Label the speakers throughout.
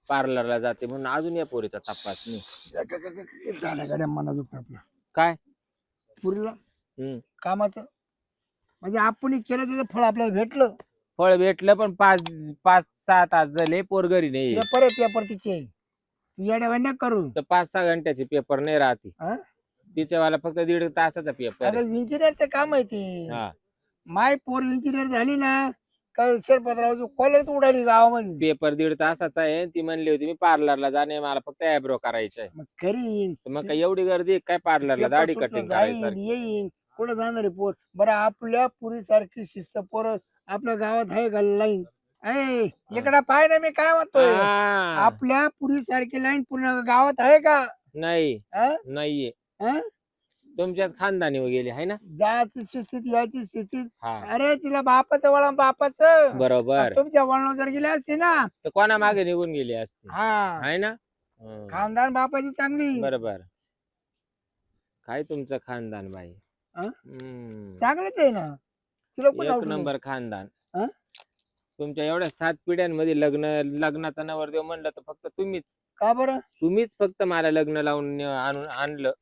Speaker 1: पार्लरला जाते म्हणून अजून या पोरीचा तपास नाही
Speaker 2: झाल्या गाड्या मना दुखत आपलं
Speaker 1: काय.
Speaker 2: पुरीला
Speaker 1: हम्म.
Speaker 2: कामाचं म्हणजे आपण केलं त्याचं फळ आपल्याला भेटलं.
Speaker 1: फळ भेटलं पण 5-6 तास झाले पोर घरी नाही.
Speaker 2: पेपर पेपर तिची आहे येड्या करू
Speaker 1: तर 5-6 घंट्याचे पेपर नाही राहते तिच्यावाला फक्त 1.5 तासाचा पेपर आहे.
Speaker 2: इंजिनियरचं काम आहे ते.
Speaker 1: हा
Speaker 2: माय पोर इंजिनियर झाली ना काय शेरपत्राची कॉलेज उडाली गावामध्ये.
Speaker 1: पेपर 1.5 तासाचा आहे. ती म्हणली होती मी पार्लरला जाणे मला फक्त आयब्रो करायचा आहे.
Speaker 2: मग करीन
Speaker 1: मग काय एवढी गर्दी आहे काय पार्लरला दाढी कटिंग करायचं.
Speaker 2: येईन कुठं जाणार आहे पोर. बरं आपल्या पुरी सारखी शिस्त पोर आपल्या गावात आहे का लाईन. इकडं पाय ना मी काय म्हणतोय आपल्या पुरी सारखी लाईन पूर्ण गावात आहे का.
Speaker 1: नाही नाहीये. तुमच्याच खानदानी गेली आहे ना
Speaker 2: जायची शिस्तीत याची शिस्तीत.
Speaker 1: हा
Speaker 2: अरे तिला बापाचं वळण बापाचं
Speaker 1: बरोबर.
Speaker 2: तुमच्या वळण जर गेले असते ना
Speaker 1: तर कोणा मागे निघून गेली असते
Speaker 2: हा
Speaker 1: आहे ना.
Speaker 2: खानदान बापाची चांगली.
Speaker 1: बरोबर. काय तुमचं खानदान बाई
Speaker 2: चांगलंच आहे ना. तिला कोण
Speaker 1: एक नंबर खानदान.
Speaker 2: हा?
Speaker 1: तुमच्या एवढ्या 7 पिढ्यांमध्ये लग्नाचा नवरदेव म्हणलं तर फक्त तुम्हीच.
Speaker 2: का बरं
Speaker 1: तुम्हीच फक्त मला लग्न लावून आणलं.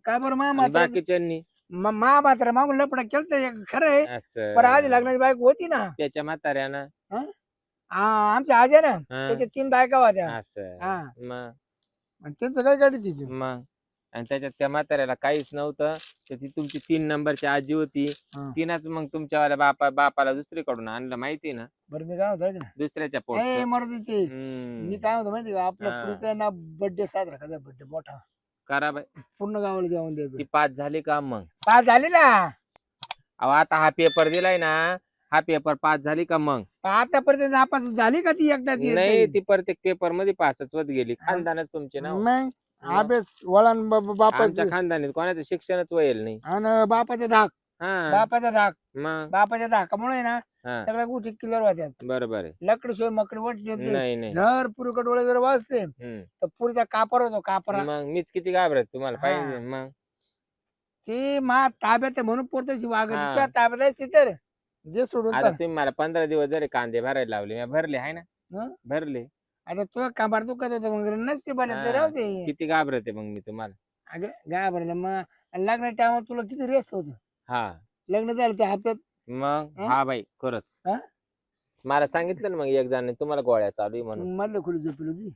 Speaker 2: का बरं मामा
Speaker 1: बाकीच्यांनी
Speaker 2: मा मात्र मागून लपडा केलं खरं आहे.
Speaker 1: असं
Speaker 2: पण आधी लग्नाची बायको होती ना
Speaker 1: त्याच्या म्हाताऱ्यानं
Speaker 2: आमच्या आजी ना त्याच्या 3 बायका होत्या.
Speaker 1: असं
Speaker 2: हा
Speaker 1: मग
Speaker 2: त्यांचं काय गाडी तिची.
Speaker 1: मग आणि त्याच्यात त्या म्हाताऱ्याला काहीच नव्हतं तर ती तुमची 3 नंबरची आजी होती. तिनंच मग तुमच्यावाल्या बापाला दुसरीकडून आणलं माहिती ना.
Speaker 2: बरं मी काय होतो ना
Speaker 1: दुसऱ्याच्या पोट
Speaker 2: मरत ते मी काय होतो माहिती का आपल्या पुरीचा ना बर्थडे साजरा करायचा. बर्थडे मोठा
Speaker 1: करा बाई.
Speaker 2: पूर्ण गावाला जेवण द्यायचं.
Speaker 1: ती 5 झाली का मग
Speaker 2: 5 झाली ना.
Speaker 1: अहो आता हा पेपर दिलाय ना हा पेपर 5 झाली का मग
Speaker 2: आतापर्यंत नापास झाली का ती एकदा
Speaker 1: नाही. ती प्रत्येक पेपर मध्ये 5च होत गेली. खानदानच तुमचे ना.
Speaker 2: मग अभ्यास वळण बापाच्या
Speaker 1: खानदानीत कोणाचं शिक्षणच वयल नाही.
Speaker 2: आणि बापाचा धाक बापाचा धाक
Speaker 1: मग
Speaker 2: बापाच्या धाकामुळे ना सगळ्या गोष्टी क्लिअर होत्यात.
Speaker 1: बरोबर आहे.
Speaker 2: लकडशिवाय मकडी वाटली
Speaker 1: नाही
Speaker 2: जर पुरीकडे डोळे जर वाचते तर पुरीचा कापर होतो कापरा.
Speaker 1: मग मीच किती घाबरत तुम्हाला पाहिजे. मग
Speaker 2: ती मा ताब्यात आहे म्हणून पोरतशी वागत ताब्यात असते तर जे सोडून
Speaker 1: आता तुम्ही मला 15 दिवस जरी कांदे भरायला लावले मी भरले आहे ना भरले.
Speaker 2: आता तो काबार दुखत होता मग नसते बनायचं राहू दे.
Speaker 1: किती घाबरते मग मी तुम्हाला.
Speaker 2: अगं घाबरलं मग लग्न टाइम तुला किती रेस्ट होत. लग्न झालं त्या हप्त्यात
Speaker 1: मग हा बाई खरंच मला सांगितलं ना मग एक जण तुम्हाला गोळ्या चालू आहे म्हणून.
Speaker 2: मधलं खोली झोपली होती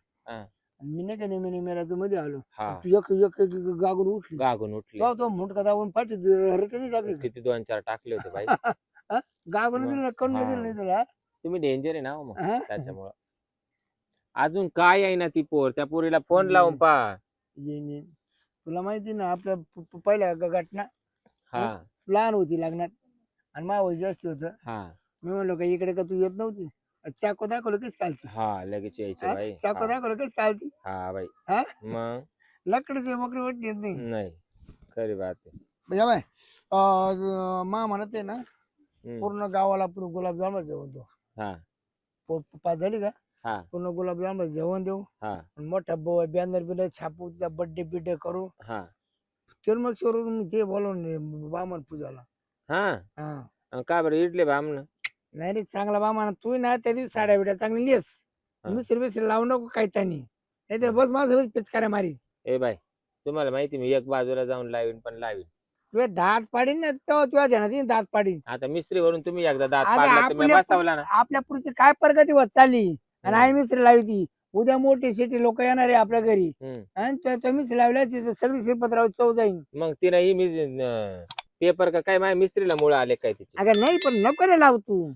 Speaker 2: मी नाही का नेहमी नेहमी तू मध्ये आलो.
Speaker 1: गागून उठली
Speaker 2: तो मुंडका दाबून पाठी टाकली
Speaker 1: किती 2-4 टाकले होते बाई.
Speaker 2: गागून दिलं कण दिलं नाही तुला.
Speaker 1: तुम्ही डेंजर आहे ना मग त्याच्यामुळं. अजून काय आहे ना ती पोर त्या पोरीला फोन लावून पहा.
Speaker 2: तुला माहिती ना आपल्या पहिल्या घटना लहान होती लग्नात आणि मावळ जास्त होत. मी म्हणलो का इकडे का तू येत नव्हती. चाकू दाखवलं कस कालती.
Speaker 1: लगेच यायचं बाई.
Speaker 2: चाकू दाखवलं कस कालती.
Speaker 1: बाई मग
Speaker 2: लकडची मोकळी वाटली येत
Speaker 1: नाही खरी बात
Speaker 2: आहे. बाय मा म्हणत आहे ना पूर्ण गावाला पूर्ण गुलाबजाम जेवण देऊ. 5 झाली का पूर्ण गुलाबजाम जेवण देऊ. मोठा बॅनर बिनर छापू तिचा बर्थडे बिड्डे करू. तिरमक्षवरून ते बोलवून बामण पूजाला.
Speaker 1: का बरं इडले बामण
Speaker 2: नाही रे चांगला बामण तू ना त्या दिवशी साड्या बिड्या चांगली नेस. मिसरी लावू नको काही त्यांनी नाही तर बस माझं पिचकाऱ्या मारी.
Speaker 1: बाय तुम्हाला माहिती मी एक बाजूला जाऊन लावीन पण लावीन.
Speaker 2: तुझ्या दात पाडीन ना तेव्हा तुझ्या ध्यानात दात पाडीन.
Speaker 1: आता मिस्त्रीवरून तुम्ही एकदा दात पाडला तुम्ही बसवला ना.
Speaker 2: आपल्या पुढची काय प्रगती होत चालली आणि आई मिस्त्री लावी ती. उद्या मोठी सिटी लोक येणार आहे आपल्या घरी आणि मिस्त्री लावल्या तिथे सगळी शिरपत्रावर चव जाईल.
Speaker 1: मग ती नाही मी पेपर का काय माझ्या मिस्त्रीला मुळे आले काय तिचे.
Speaker 2: अगं नाही पण नको रे लाव तू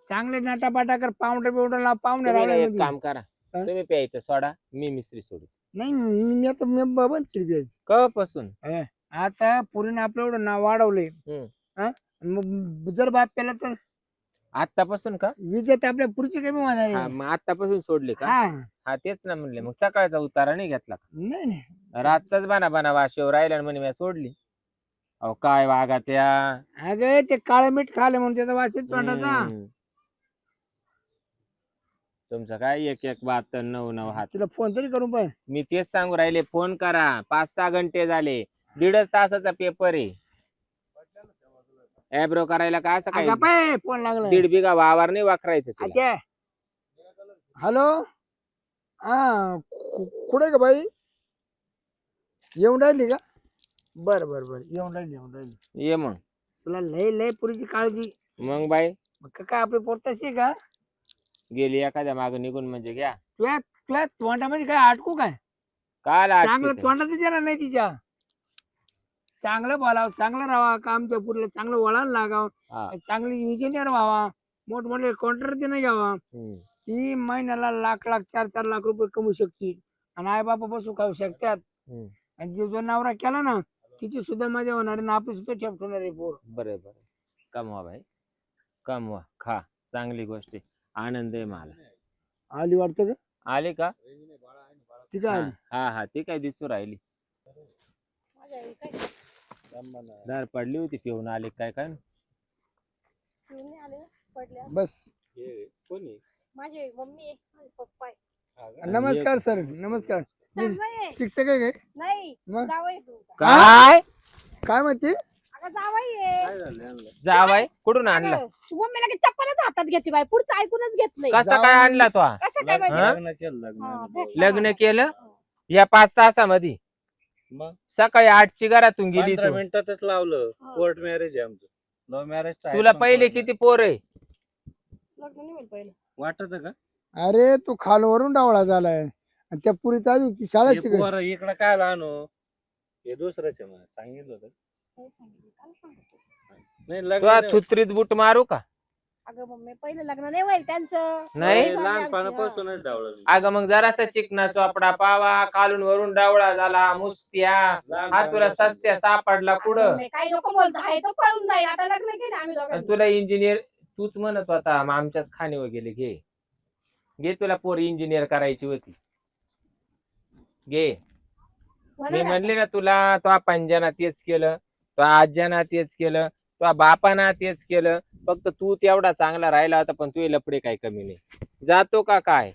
Speaker 2: चांगले नाटापाटा कर. पावडर बिवडर लाव. पाहुणे
Speaker 1: एक काम करा तुम्ही प्यायचं सोडा मी मिस्त्री सोडू.
Speaker 2: नाही मी आता बंद केली
Speaker 1: कवापासून.
Speaker 2: आता पुरीने आपलं एवढं नाव वाढवलंय मग जर बाप पेला तर
Speaker 1: आतापासून का
Speaker 2: विजेत आपल्या पुढची कमी होणार आहे.
Speaker 1: मग आतापासून सोडले का. तेच ना म्हणले मग सकाळचा उतारा नाही घेतला का.
Speaker 2: नाही
Speaker 1: रातचाच बाना वाशेवर राहिला म्हणे मी सोडली. अहो काय वागा त्या.
Speaker 2: अगं ते काळं मीठ खाल्लं म्हणून त्याचा वास येतो तोंडाचा.
Speaker 1: तुमचं काय एक बात 9 हात.
Speaker 2: तिला फोन तरी करून पाय.
Speaker 1: मी तेच सांगू राहिले फोन करा. 5-6 घंटे झाले. 1.5 तासाचा पेपर आहे. ॲब्रो करायला काय असं काय
Speaker 2: फोन लागला
Speaker 1: 1.5 बिघा वावर नाही वाकरायचं.
Speaker 2: हॅलो हा कुठे का बाई येऊन राहिली का? बर बर बर येऊन राहिली.
Speaker 1: ये मग.
Speaker 2: तुला लय लय पुरीची काळजी.
Speaker 1: मग बाई
Speaker 2: मग काय आपली पोरताशी का?
Speaker 1: गेली एखाद्या माग निघून म्हणजे घ्या.
Speaker 2: तुला तुला तोंडामध्ये काय अटकू काय?
Speaker 1: काल
Speaker 2: चांगलं
Speaker 1: आटके
Speaker 2: तोंडाचं जरा नाही तिच्या. चांगलं बोलावं, चांगलं राहावं, कामच्या पुरीला चांगलं वळण लागावं,
Speaker 1: हा.
Speaker 2: चांगली इंजिनियर व्हावा, मोठमोठे कॉन्ट्रॅक्ट नाही घ्यावा. ती महिन्याला लाख लाख 4-4 लाख रुपये कमवू शकते आणि आई बापा बसू खाऊ शकतात. आणि जो नवरा केला ना तिची सुद्धा मजा होणार आणि आपली सुद्धा ठेप होणार आहे पोर.
Speaker 1: बरे बरे कमवा भाई कमवा खा चांगली गोष्ट आहे. आनंद आहे मला.
Speaker 2: आली वाटतं का?
Speaker 1: आले का?
Speaker 2: ती काय आली?
Speaker 1: हा हा ती काय दिसू राहिली. दार पडली होती पिऊन आले काय काय
Speaker 2: बस.
Speaker 3: कोणी माझे मम्मी आहे माझे पप्पा आहे.
Speaker 2: नमस्कार सर नमस्कार.
Speaker 3: सर्व
Speaker 2: शिक्षक आहे काय?
Speaker 3: नाही
Speaker 2: मग?
Speaker 3: जावई तुमचा.
Speaker 1: काय
Speaker 2: काय म्हणते?
Speaker 3: अगं जावई आहे.
Speaker 1: जावाय कुठून आणला?
Speaker 3: अगं, तू मम्मी लगेच चप्पलच हातात घेते बाई पुढचं ऐकूनच घेत नाही.
Speaker 1: कसा काय आणला तो?
Speaker 3: कसं काय माहिती?
Speaker 1: हा?
Speaker 3: हा, भेटला.
Speaker 1: लग्न केलं या 5 तासामध्ये?
Speaker 4: मग
Speaker 1: सकाळी 8ची घरातून गेली
Speaker 4: 15
Speaker 1: तू.
Speaker 4: मिनिटातच लावलं.
Speaker 3: हा.
Speaker 4: कोर्ट मॅरेज आहे आमचं. लव्ह मॅरेज
Speaker 1: तुला पहिले किती पोर आहे?
Speaker 3: लग्न नाही होईल पहिलं.
Speaker 4: वाटत का?
Speaker 2: अरे तू खालवरून डावळा झालाय आणि त्या पुरीचा अजून ती शाळा शिकत.
Speaker 4: पोरं इकडं काय आणू? हे दुसरंच आहे मला सांगितलं होतं.
Speaker 3: काय सांगितलं? काल सांगितलं.
Speaker 4: नाही
Speaker 1: तुला
Speaker 4: लग्न नाही.
Speaker 1: थुत्रीत बुट मारू का?
Speaker 3: अगं मम्मी पहिलं लग्न नाही होईल त्यांचं.
Speaker 1: नाही?
Speaker 3: झाली आमची,
Speaker 4: लहानपणापासूनच डावलं.
Speaker 1: अगं मग जरासा चिकना चोपडा पावा खालून वरून डावळा झाला मुसत्या हा तुला सस्त्या सापडला
Speaker 3: हा.
Speaker 1: कुठं?
Speaker 3: मम्मी, काही नको बोलतो आहे तो पळून जाईल आता लग्न केलं आम्ही
Speaker 1: आणि
Speaker 3: दोघांनी.
Speaker 1: तुला इंजिनियर तूच म्हणत होता मग आमच्याच खाणी वगैरे घे घे तुला पोरी इंजिनियर करायची होती घे. मी
Speaker 3: म्हणून
Speaker 1: म्हणले ना तुला तो पंजाना तेच केलं तो आज्याना तेच केलं तो बापाना तेच केलं फक्त तू तेवढा चांगला राहिला होता पण तू लपडे काही कमी नाही. जातो का काय?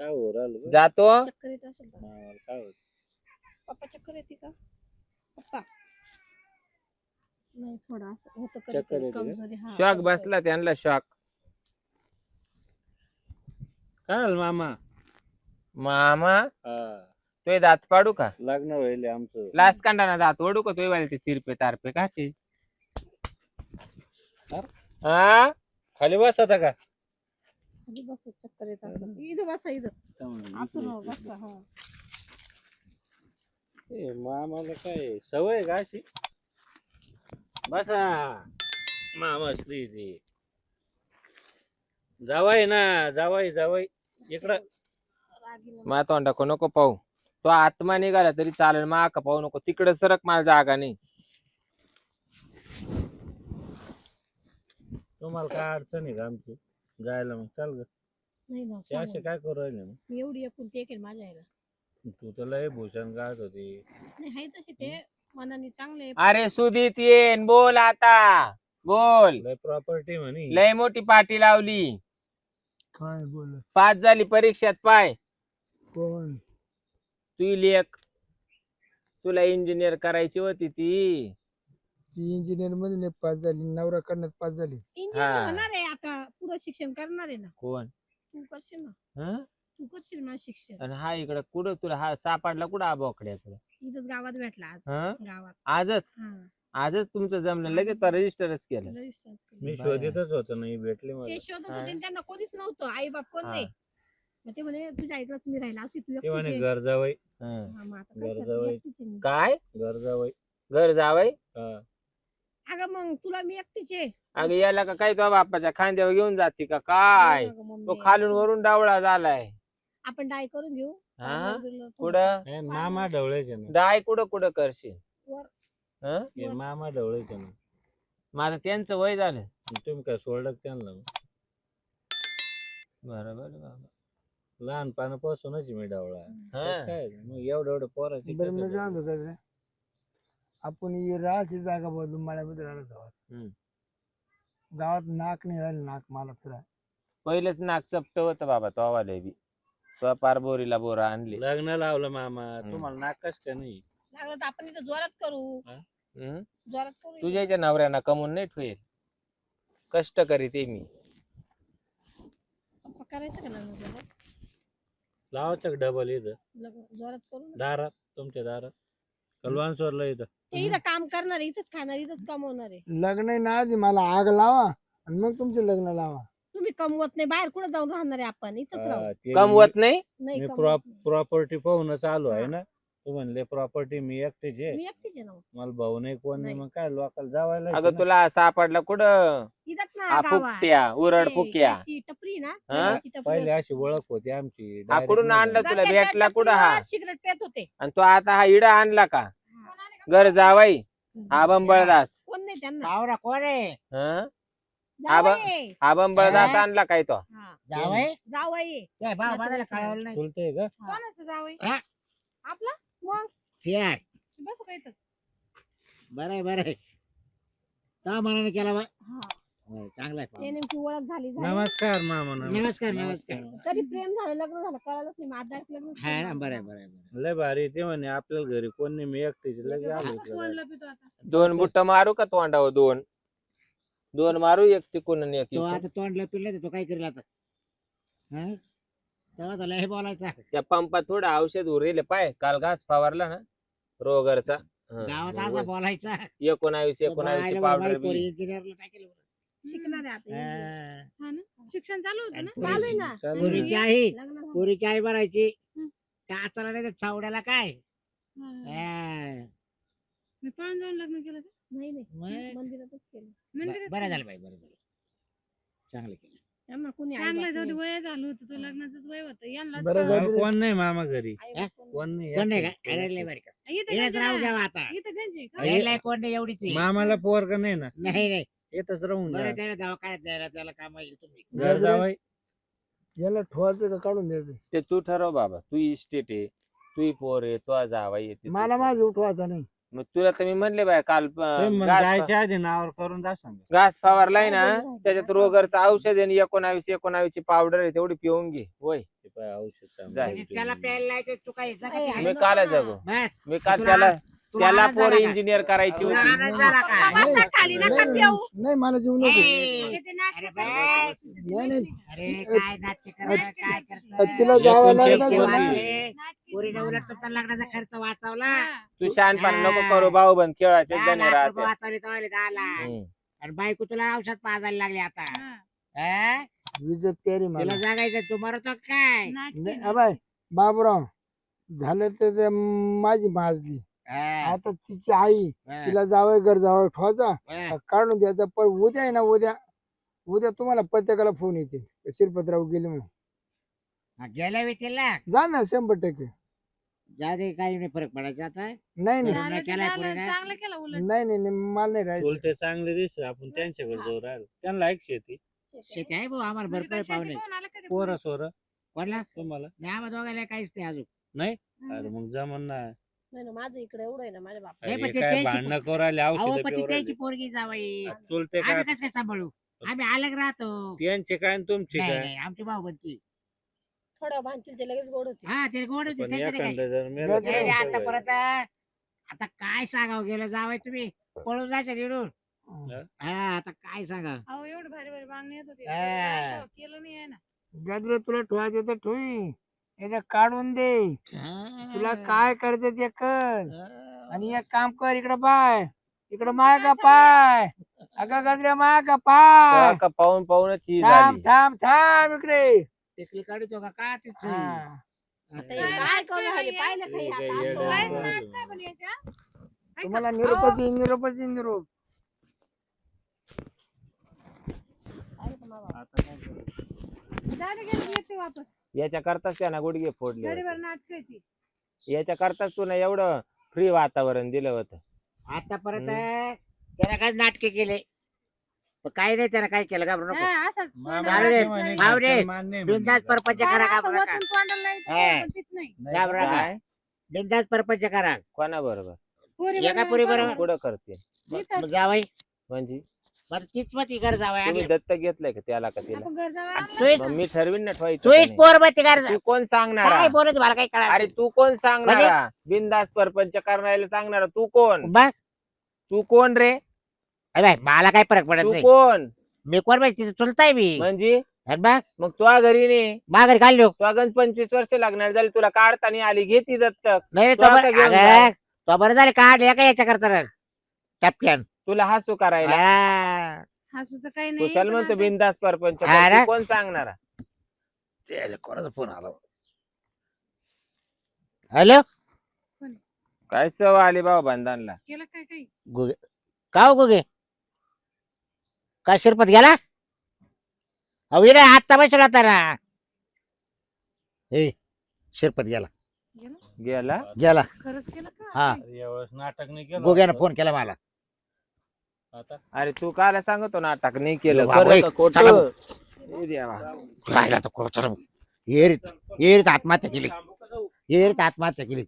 Speaker 4: काय हो राहिलं गं?
Speaker 1: जातो.
Speaker 3: चक्कर येत असेल का?
Speaker 4: हा, काय होत?
Speaker 3: पप्पा चक्कर येते का? पप्पा नाही थोडं असं होतं
Speaker 4: चक्कर
Speaker 3: कधी
Speaker 4: येते का?
Speaker 3: कमजोरी. हा,
Speaker 1: शॉक
Speaker 3: कमजोरी.
Speaker 1: बसला त्यांना शॉक.
Speaker 4: काय झालं मामा?
Speaker 1: मामा
Speaker 4: हा
Speaker 1: तो दात पाडू का?
Speaker 4: लग्न होईल आमचं.
Speaker 1: लास्ट कांडाना दात ओढू का तो ते तिरपे तारपे का ते? हा
Speaker 4: खाली बस आता का?
Speaker 3: खाली बसा, चक्कर येत असेल. इथं बसा इथं. आतून बसा. हा.
Speaker 4: ए, मामाला काय सवय आहे का अशी? बसा मामा श्री ती जावाय ना जावाय जावाय इकडं.
Speaker 3: रागीला
Speaker 1: मा तोंडा नको पाहू. तो आत्मा निघाला तरी चालेल मा का पाहू नको. तिकडे सरक मला जागा नाही.
Speaker 4: तुम्हाला काय अडचण आहे का आमची जायला? मग चाल ग.
Speaker 3: नाही ना
Speaker 4: ते असे
Speaker 3: सांगून.
Speaker 4: काय करू राहिले मग?
Speaker 3: मी एवढी एकूण ते केलं माझ्या आईला.
Speaker 4: तू तर लय भूषण गात होती.
Speaker 3: नाही आहे तसे ते मनाने चांगले.
Speaker 1: अरे सुधीत येन बोल आता बोल.
Speaker 4: लय प्रॉपर्टी म्हणे.
Speaker 1: लय मोठी पाठी लावली.
Speaker 2: काय बोल?
Speaker 1: 5 झाली परीक्षेत पाय.
Speaker 2: कोण?
Speaker 1: तू लेख तुला इंजिनियर करायची होती ती.
Speaker 2: ती इंजिनियर मध्ये नाही पास झाली, नवरा करण्यात पास झाली.
Speaker 3: इंजिनियर
Speaker 1: हा.
Speaker 3: होणार आहे आता पुढे शिक्षण करणार आहे ना.
Speaker 1: कोण?
Speaker 3: तू करशील ना.
Speaker 1: हं?
Speaker 3: तू करशील ना शिक्षण.
Speaker 1: आणि हा इकडं कुठं तुला हा सापडला कुठं आबोकड्या तुला?
Speaker 3: इथंच गावात भेटला आज.
Speaker 1: हं?
Speaker 3: गावात.
Speaker 1: आजच
Speaker 3: हा.
Speaker 1: आजच तुमचं जमलं लगेच रजिस्टरच केलं.
Speaker 3: रजिस्टर केलं.
Speaker 4: मी
Speaker 1: बाया.
Speaker 4: शोधितच होतो नाही भेटली मला.
Speaker 3: ते शोधत
Speaker 1: हा.
Speaker 3: होते आणि त्यांना कोणीच नव्हतं आई बाप कोण
Speaker 1: हा.
Speaker 3: नाही. मग ते म्हणे तुझ्या आईला तुम्ही राहिला अशी तुझ्या
Speaker 4: ते म्हणे
Speaker 3: तुझे.
Speaker 4: घर जावई
Speaker 1: हं.
Speaker 3: हा, मग आता काय
Speaker 4: घर
Speaker 3: करते?
Speaker 4: जावई.
Speaker 3: एकटीच आहे मी.
Speaker 1: काय
Speaker 4: घर जावई.
Speaker 1: घर जावय?
Speaker 4: हा
Speaker 3: अगं मग तुला मी एकटीच आहे.
Speaker 1: अगं याला का काय तो बापाच्या खांद्यावर घेऊन जाते का काय?
Speaker 3: अगं मम्मी,
Speaker 1: तो खालून वरून डावळा झालाय.
Speaker 3: आपण डाय करून घेऊ.
Speaker 1: हा?
Speaker 3: पार्लर बिर्लर थोडं.
Speaker 1: कुठं
Speaker 4: हे मामा ढवळेचे ना.
Speaker 1: डाय कुठं कुठं करशील?
Speaker 3: वर.
Speaker 1: हं?
Speaker 4: हे मामा ढवळेचे ना.
Speaker 1: माझं त्यांचं वय झालं.
Speaker 4: तुम्ही काय सोडलं का त्यांना?
Speaker 1: बरोबर बाबा.
Speaker 4: लहानपणापासूनच मी ढवळा.
Speaker 1: हं.
Speaker 4: काय मग एवढं एवढं पोराची
Speaker 2: बरं मी
Speaker 4: कसं
Speaker 2: काय म्हणतो काय आपण राहायची जागा बदलून माळ्यामध्ये राहिलो गावात.
Speaker 1: हम्म.
Speaker 2: गावात नाक नाही राहिलं, नाक मला फिराय.
Speaker 1: पहिलेच नाक चपट होतं बाबा तो आवाले बी. तो पार बोरीला बोरा आणली.
Speaker 4: लग्न लावलं मामा तुम्हाला नाकच का नाही?
Speaker 3: लागलं तर आपण इथं जोरात करू.
Speaker 1: हं?
Speaker 3: जोरात करू.
Speaker 1: तुझ्याच्या नवऱ्यानं कमवून नाही ठेवेल. कष्ट करीत आहे मी.
Speaker 3: पप्पा करायचं का लग्न जोरात?
Speaker 4: लावायचं डबल इथं
Speaker 3: जोरात करू ना.
Speaker 4: दारात, तुमच्या दारात कलवांसवरला इथं.
Speaker 3: ते इथं काम करणार आहे, इथंच खाणार, इथंच कमवणार आहे.
Speaker 2: लग्न आहे ना आधी मला आग लावा आणि मग तुमचे लग्न लावा.
Speaker 3: तुम्ही कमवत नाही, बाहेर कुठे जाऊन राहणार आहे आपण, इथंच राहू.
Speaker 4: ते
Speaker 1: कमवत नाही
Speaker 3: नाही
Speaker 4: मी
Speaker 3: कमवत नाही.
Speaker 4: प्रॉपर्टी पाहून चालू आहे
Speaker 3: हा.
Speaker 4: ना. तू म्हणले प्रॉपर्टी मी एकटीच आहे,
Speaker 3: मी एकटीच आहे ना.
Speaker 4: मला भाऊ नाही कोण नाही,
Speaker 3: नाही.
Speaker 4: मग काय लोकांना जावायला
Speaker 1: अगं तुला सापडला कुठं
Speaker 3: इथंच ना
Speaker 1: हा
Speaker 3: गावात.
Speaker 1: फुकट्या उरड
Speaker 3: ते
Speaker 1: फुक्या
Speaker 3: त्याची टपरी ना,
Speaker 1: हा?
Speaker 3: त्याची टपरी
Speaker 4: पहिले
Speaker 3: होती.
Speaker 4: अशी ओळख होती आमची.
Speaker 1: हा,
Speaker 4: direct
Speaker 1: कुठून
Speaker 4: नाही
Speaker 1: आणलं
Speaker 4: झालं.
Speaker 1: तुला?
Speaker 3: त्या
Speaker 1: भेटला कुठं हा?
Speaker 3: टपरीवर सिगरेट पेत होते.
Speaker 1: आणि तो आता हा इडा आणला का घर जावाई? हा बंबळदास
Speaker 3: कोण नाही त्यांना.
Speaker 2: आवरा कोण आहे?
Speaker 1: हं?
Speaker 3: जावई.
Speaker 1: हा बंबळदास
Speaker 2: हा?
Speaker 1: आणला काय तो?
Speaker 3: हा.
Speaker 2: जावई
Speaker 3: जावई.
Speaker 2: काय भाव बांधायला कळवलं नाही.
Speaker 4: चुलते का?
Speaker 3: कोणाचं जावई?
Speaker 2: हा?
Speaker 3: आपला मग
Speaker 2: ठीक
Speaker 3: बसू का इथंच?
Speaker 2: बरं आहे बरं आहे. का मनाने केला बा?
Speaker 3: हा.
Speaker 2: चांगला
Speaker 3: ते
Speaker 2: आहे.
Speaker 3: नेमकी ओळख झाली
Speaker 4: नमस्कार मामा.
Speaker 2: नमस्कार नमस्कार.
Speaker 3: कधी प्रेम झालं, लग्न झालं, कळालंच नाही. माझं लग्न
Speaker 2: हा ना बरं आहे बरं आहे बरं आहे.
Speaker 4: लय भारी. ते म्हणे आपल्याला घरी कोण नाही, मी एकटीच लगे आलो इकडं.
Speaker 1: दोन बुट्ट मारू का तोंडावर? दोन मारू, एक तिकून आणि एक
Speaker 2: तो
Speaker 1: इकून.
Speaker 2: आता तोंडला पिल्ला तो काय करेल आता? हा? तेव्हा त्याला हे बोलायचा
Speaker 1: त्या पंपात थोडं औषध उरेल पाय. काल घास फवारला ना रोगरचा. हं.
Speaker 2: गावात असा बोलायचा.
Speaker 1: 19 ची पावडर बी.
Speaker 2: इंजिनियरला काय केलं बरं?
Speaker 3: शिकणार आहे आता.
Speaker 2: हा.
Speaker 3: हा ना? शिक्षण चालू होतं ना?
Speaker 2: आणि
Speaker 3: चालू आहे ना.
Speaker 4: चालू
Speaker 2: पोरीची आई
Speaker 3: लग्न झालं.
Speaker 2: पोरीची आई भरायची.
Speaker 3: हं.
Speaker 2: काचाला नाही तर चावड्याला काय?
Speaker 3: हा.
Speaker 2: हा.
Speaker 3: मी पळून जाऊन लग्न केलं का? नाही
Speaker 2: मग?
Speaker 3: नाही, मंदिरातच केलं.
Speaker 2: बरं झालं बाई बरं झालं. चांगलं केलं.
Speaker 3: त्यांना कोणी आई
Speaker 5: चांगलं
Speaker 3: बाप
Speaker 5: जाऊ दे,
Speaker 3: नाही.
Speaker 5: वय झालं होतं, तो लग्नाचंच वय होतं. यांना
Speaker 2: बरं
Speaker 4: अहो,
Speaker 2: गजरे-
Speaker 4: कोण नाही मामा घरी,
Speaker 3: आई बाप कोणी
Speaker 4: कोण नाही.
Speaker 2: कोण नाही का?
Speaker 4: एकटीच.
Speaker 2: अरे लय बरं का.
Speaker 5: इथं
Speaker 2: इथंच
Speaker 5: गंजी
Speaker 2: राहू
Speaker 5: ना.
Speaker 2: द्यावा आता.
Speaker 5: इथं गंजी का?
Speaker 4: हे-
Speaker 2: यायला कोण नाही एवढीच आहे.
Speaker 4: मामाला पोरग नाही ना,
Speaker 2: नाही नाही
Speaker 4: येतच राहून
Speaker 2: बरं
Speaker 4: जा.
Speaker 2: त्याला दवाखान्यात द्यायला त्याला काम आहे तुम्ही.
Speaker 4: घर जावई.
Speaker 2: याला ठेवायचं का काढून द्यायचं?
Speaker 1: ते तू ठरव बाबा. तू इस्टेट आहे, तू पोर आहे, तो जावाई येते.
Speaker 2: मला माझं उठवायचा नाही.
Speaker 1: मग तुला तर मी म्हणले बाय काल
Speaker 4: तुम्ही मग
Speaker 1: घास
Speaker 4: जायच्या आधी नावावर करून जा सांग.
Speaker 1: फवारलाय ना, त्याच्यात रोगरचं औषध आहे. 19 ची पावडर आहे, तेवढी पिऊन घे. होय
Speaker 4: ते पाय औषध चांगलं
Speaker 1: जाय.
Speaker 2: म्हणजे त्याला प्यायला लायचं तू काय जगत
Speaker 3: आई,
Speaker 2: आहे?
Speaker 1: मी काल जगू.
Speaker 2: बस,
Speaker 1: मी काल
Speaker 2: तुला- तुला
Speaker 1: त्याला
Speaker 2: आनंद
Speaker 1: पोर
Speaker 2: झाला का?
Speaker 1: इंजिनियर करायची
Speaker 2: तुला
Speaker 1: होती.
Speaker 2: आनंद झाला का?
Speaker 3: बाबा, बसा खाली नका पिऊ.
Speaker 2: नाही मला जीव नको.
Speaker 3: हे ते नाटकं
Speaker 2: अरे
Speaker 3: करतात.
Speaker 2: बाय. नाही अरे काय नाटक करणार काय करणार?
Speaker 4: तिला जावं लागत
Speaker 2: अरे
Speaker 4: असेल ना.
Speaker 2: बापरे. पोरीने उलट तुमचा लग्नाचा खर्च वाचवला.
Speaker 1: तू शहाणपण नको करू भाऊ. बंद खेळाचे
Speaker 2: 10
Speaker 1: जणे
Speaker 2: लाख
Speaker 1: राहते.
Speaker 2: रुपये वाचवले तर आले 10 लाख.
Speaker 1: हम्म.
Speaker 2: आणि बायको तुला औषध पाजायला लागली आता.
Speaker 5: हा.
Speaker 2: हा?
Speaker 6: विजत प्यारी
Speaker 2: तिला
Speaker 6: मला
Speaker 2: जागायचं तू मरतो काय?
Speaker 5: नाटकी.
Speaker 6: अबाय बाबूराव झालं तर ते माझी माजली
Speaker 2: हा,
Speaker 6: आता तिची आई
Speaker 2: हा,
Speaker 6: तिला जावं घर जावं ठेवायचा
Speaker 2: हा.
Speaker 6: काढून द्यायचा पण उद्या आहे ना उद्या तुम्हाला प्रत्येकाला फोन येते शिरपतराव गेले म्हणून
Speaker 2: हा, गेल्या वेळी ना
Speaker 6: जाणार 100%.
Speaker 2: जाऊ काही नाही फरक पडायचा आता.
Speaker 6: नाही नाही
Speaker 5: झालं ते
Speaker 2: केलाय
Speaker 5: झालं,
Speaker 2: पोरीने.
Speaker 5: चांगलं केलं उलट.
Speaker 6: नाही नाही नाही, मला नाही राहायचं.
Speaker 4: चुलते चांगले दिसले, आपण त्यांच्याकडे जाऊ राहिलो. त्यांना एक शेती,
Speaker 2: शेती आहे भाऊ आम्हाला
Speaker 5: म्हणजे
Speaker 2: भरपूर
Speaker 5: काय
Speaker 2: पाहुणे.
Speaker 5: शेती पाहून आलं का ते
Speaker 4: पोरं सोर
Speaker 2: कोणला
Speaker 4: तुम्हाला.
Speaker 2: नाही आम्हाला दोघायला काहीच नाही अजून.
Speaker 4: नाही अरे मग जमन ना.
Speaker 3: नाही ना, माझं इकडे एवढं आहे ना, माझ्या बाप.
Speaker 2: नाही,
Speaker 4: अरे
Speaker 2: पण ते
Speaker 4: काय
Speaker 2: त्यांची
Speaker 4: भांडणं करू राहिले,
Speaker 2: अहो
Speaker 4: औषध
Speaker 2: पण ती
Speaker 4: पिऊ
Speaker 2: त्यांची
Speaker 4: राहिले.
Speaker 2: पोरगी जावाई.
Speaker 4: चुलते काय
Speaker 2: आम्ही कसं काय सांभाळू? आम्ही अलग राहतो.
Speaker 4: त्यांचे काय आणि तुमचे
Speaker 2: नाही
Speaker 4: काय.
Speaker 2: नाही आमची भाऊ बनती.
Speaker 3: थोडं भांडतील ते लगेच गोड होते.
Speaker 2: हा ते गोड होते
Speaker 4: पण
Speaker 2: त्यांचं नाही काय.
Speaker 4: एखादं जर मेलं
Speaker 6: गजरे
Speaker 4: तर
Speaker 2: नाही,
Speaker 4: काय
Speaker 2: आता
Speaker 4: करायचं?
Speaker 2: परत आता काय सांगावं गेलं जावाय तुम्ही पळून जायचं निवडून. हा आता काय सांगा.
Speaker 5: अहो एवढं भारी भारी बांगणी येत होती.
Speaker 2: हा.
Speaker 5: केलं नाही आहे ना.
Speaker 6: गजरे तुला ठेवायचं तर ठेवी एकदा काढून दे तुला काय करायचं ते कर आणि एक काम कर इकडं पाय इकडं माय का पाय अगं गजरे माय का पाय
Speaker 1: का पाहून पाहूनच ही
Speaker 6: थांब
Speaker 1: झाली.
Speaker 6: थांब थांब इकडे
Speaker 2: टेकली काढतो का काय तिचं?
Speaker 6: हा.
Speaker 3: आता हे काय करू राहिले, पाहिलं का हे
Speaker 4: ठीक आहे,
Speaker 3: आता?
Speaker 4: येडं
Speaker 3: असं
Speaker 5: काहीच
Speaker 4: झालं.
Speaker 3: व्हायचं.
Speaker 5: नाटक नाही पण याच्या.
Speaker 6: तुम्हाला निरोपाची निरोप
Speaker 3: पाहिलं का माझा?
Speaker 4: आता काय करायचं?
Speaker 5: जाऊ दे, गेली, येते वापस.
Speaker 1: याच्या करताच त्यानं गुडघे फोडले होते.
Speaker 5: गाडीवर नाटकायची.
Speaker 1: याच्या करताच तुला एवढं फ्री वातावरण दिलं होतं.
Speaker 2: आता परत त्याला काय नाटके केले पण काही नाही त्याला काय केलं घाबरू नको.
Speaker 5: हा, असंच
Speaker 4: मामा
Speaker 2: चालू दे.
Speaker 5: तोंडाला
Speaker 4: म्हणे
Speaker 5: लावायचं.
Speaker 2: भाऊ रे,
Speaker 4: घरचं मान्य आहे म्हणे.
Speaker 2: बिनधास्त परपंच
Speaker 5: बारा
Speaker 2: करा
Speaker 5: असं
Speaker 2: घाबरू नका.
Speaker 5: वतून तोंडाला लावायचं,
Speaker 2: हा.
Speaker 5: पण तिथ नाही.
Speaker 4: नाही,
Speaker 2: घाबरू नका.
Speaker 1: काय
Speaker 2: बिनधास्त परपंच करा.
Speaker 1: कोणा बरोबर
Speaker 5: पोरी
Speaker 2: एका
Speaker 5: बरोबर
Speaker 2: पोरी
Speaker 5: करू.
Speaker 2: बरोबर.
Speaker 1: पुढं करते
Speaker 5: इथं.
Speaker 2: मग जावाई
Speaker 1: म्हणजे
Speaker 2: मग तीच मग ती घर जावाई
Speaker 1: तुम्ही
Speaker 2: आणलं.
Speaker 1: दत्त घेतलंय का त्याला का तिला?
Speaker 5: आपण घर जावं आणलं.
Speaker 2: तू एक
Speaker 1: मग मी ठरवीन ना ठेवायचं
Speaker 2: तू
Speaker 1: का
Speaker 2: एक
Speaker 1: नाही.
Speaker 2: पोर मग ती घर जा.
Speaker 1: तू कोण सांगणार
Speaker 2: काय बोलत मला काही कळा.
Speaker 1: अरे तू कोण सांगणार बिनदास परपंच करणाऱ्याला सांगणार तू कोण?
Speaker 2: बघ
Speaker 1: तू कोण रे?
Speaker 2: अरे बाई, मला काही फरक पडत
Speaker 1: तू
Speaker 2: नाही.
Speaker 1: कोण
Speaker 2: मी कोण माहिती तिथं चुलताय मी.
Speaker 1: म्हणजे
Speaker 7: आणि मग
Speaker 1: मग तुझ्या घरी नाही,
Speaker 7: माघारी काढलो
Speaker 1: तुला गण 25 वर्ष लागणार झाली, तुला काढता नाही आली, घेती दत्तक.
Speaker 7: नाही
Speaker 1: तू आता घेऊन जा.
Speaker 7: तो बरं झाले काढले का याच्या करता टपक्यान
Speaker 1: तुला हसू करायला
Speaker 7: हा.
Speaker 5: हसूचं काही नाही
Speaker 1: कुशल
Speaker 5: पण
Speaker 1: म्हणतो
Speaker 5: आता-
Speaker 1: बिंदास परपंच,
Speaker 7: हा
Speaker 1: पण
Speaker 7: ना?
Speaker 1: तू कोण सांगणार?
Speaker 7: यायला कोणाचा फोन आला हॅलो
Speaker 1: काय चव आली बाबा बंधानला.
Speaker 5: केलं काय काही
Speaker 7: गुगे का हो गुगे काय शिरपत गेला अहो रे आत्ता बसला होता ना हे शिरपत गेला
Speaker 1: गेला
Speaker 7: गेला
Speaker 5: खरंच केलं का
Speaker 7: हा
Speaker 4: अरे यावेळेस नाटक नाही केलं
Speaker 7: गुग्यानं फोन केला मला
Speaker 4: आता
Speaker 1: अरे तू काला सांगतो नाटक नाही केलं,
Speaker 7: बाबा,
Speaker 1: खरं का खोटं?
Speaker 7: चला भाऊ.
Speaker 1: हे देवा.
Speaker 7: राहिला तर कोण येरीत आत्महत्या केली येरीत आत्महत्या केली